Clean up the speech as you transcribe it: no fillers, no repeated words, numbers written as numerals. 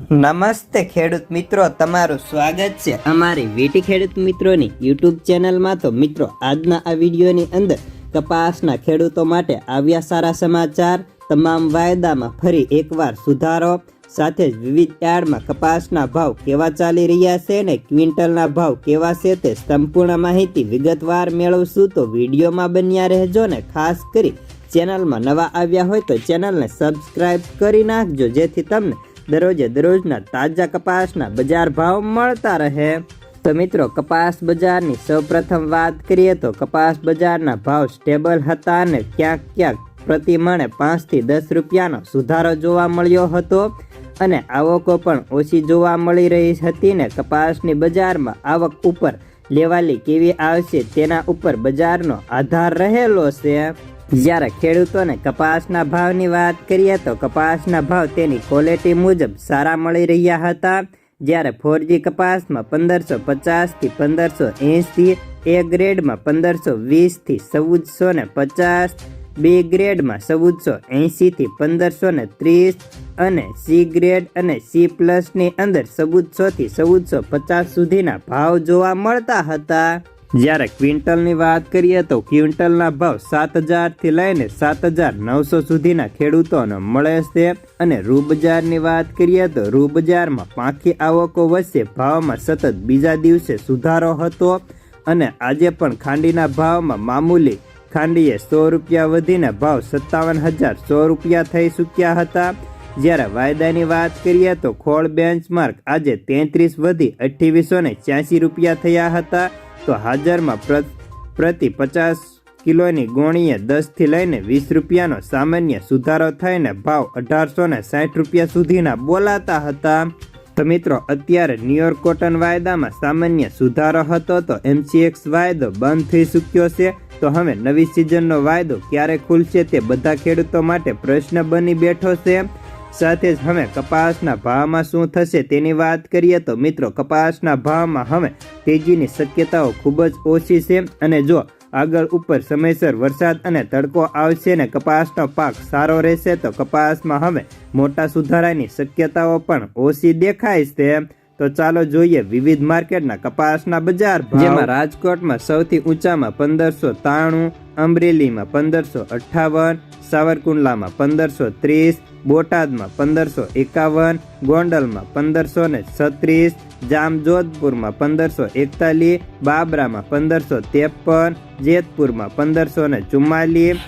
નમસ્તે ખેડૂત મિત્રો, તમારું સ્વાગત છે અમારી વીટી ખેડૂત મિત્રોની યુટ્યુબ ચેનલમાં। તો મિત્રો, આજના આ વિડીયોની અંદર કપાસના ખેડૂતો માટે આવ્યા સારા સમાચાર। તમામ વાયદામાં ફરી એકવાર સુધારો, સાથે જ વિવિધ યાર્ડમાં કપાસના ભાવ કેવા ચાલી રહ્યા છે અને ક્વિન્ટલના ભાવ કેવા છે તે સંપૂર્ણ માહિતી વિગતવાર મેળવશું। તો વિડીયોમાં બન્યા રહેજો ને ખાસ કરી ચેનલમાં નવા આવ્યા હોય તો ચેનલને સબસ્ક્રાઈબ કરી નાખજો, જેથી તમને દરરોજના તાજા કપાસના બજાર ભાવ મળતા રહે। તો મિત્રો, કપાસ બજારની સૌપ્રથમ વાત કરીએ તો કપાસ બજારના ભાવ સ્ટેબલ હતા અને ક્યાંક પ્રતિ મણે 5 થી 10 રૂપિયાનો સુધારો જોવા મળ્યો હતો અને આવકો પણ ઓછી જોવા મળી રહી હતી ને કપાસની બજારમાં આવક ઉપર લેવાલી કેવી આવશે તેના ઉપર બજારનો આધાર રહેલો છે। જ્યારે ખેડૂતોને કપાસના ભાવની વાત કરીએ તો કપાસના ભાવ તેની ક્વોલિટી મુજબ સારા મળી રહ્યા હતા। જ્યારે 4G કપાસમાં 1550 થી 1580, A ગ્રેડમાં 1520 થી 1450, B ગ્રેડમાં 1480 થી 1530 અને C ગ્રેડ અને C પ્લસની અંદર 1400 થી 1450 સુધીના ભાવ જોવા મળતા હતા। જ્યારે ક્વિન્ટલની વાત કરીએ તો ક્વિન્ટલના ભાવ 7000 થી લઈને 7900 સુધીના ખેડૂતોને મળે છે અને રૂ બજારની વાત કરીએ તો રૂ બજારમાં પાંખી આવકો વચ્ચે ભાવમાં સતત બીજા દિવસે સુધારો હતો અને આજે પણ ખાંડીના ભાવમાં મામૂલી ખાંડીએ 100 રૂપિયા વધીને ભાવ 57100 રૂપિયા થઈ ચૂક્યા હતા। જ્યારે વાયદાની વાત કરીએ તો ખોળ બેન્ચમાર્ક આજે 33 વધી 2886 રૂપિયા થયા હતા। તો હાજરમાં પ્રતિ 50 કિલોની ગોળીએ 10 થી લઈને 20 રૂપિયાનો સામાન્ય સુધારો થઈને ભાવ 1860 રૂપિયા સુધીના બોલાતા હતા। તો મિત્રો, અત્યારે ન્યુયોર્ક કોટન વાયદામાં સામાન્ય સુધારો હતો તો MCX વાયદો બંધ થઈ ચૂક્યો છે। તો હવે નવી સિઝનનો વાયદો ક્યારે ખુલશે તે બધા ખેડૂતો માટે પ્રશ્ન બની બેઠો છે। સાથે જ હવે કપાસના ભાવમાં શું થશે તેની વાત કરીએ તો મિત્રો, કપાસના ભાવમાં હવે તેજીની શક્યતાઓ ખૂબ જ ઓછી છે અને જો આગળ ઉપર સમયસર વરસાદ અને તડકો આવશે ને કપાસનો પાક સારો રહેશે તો કપાસમાં હવે મોટા સુધારાની શક્યતાઓ પણ ઓછી દેખાય છે। તો ચાલો જોઈએ વિવિધ માર્કેટના કપાસના બજાર ભાવ, જેમાં રાજકોટમાં સૌથી ઊંચામાં 1593, અમરેલીમાં 1558, સાવરકુંડલામાં 1530, બોટાદમાં 1551, ગોંડલમાં 1536, જામજોધપુરમાં 1541, બાબરામાં 1553, જેતપુરમાં 1544,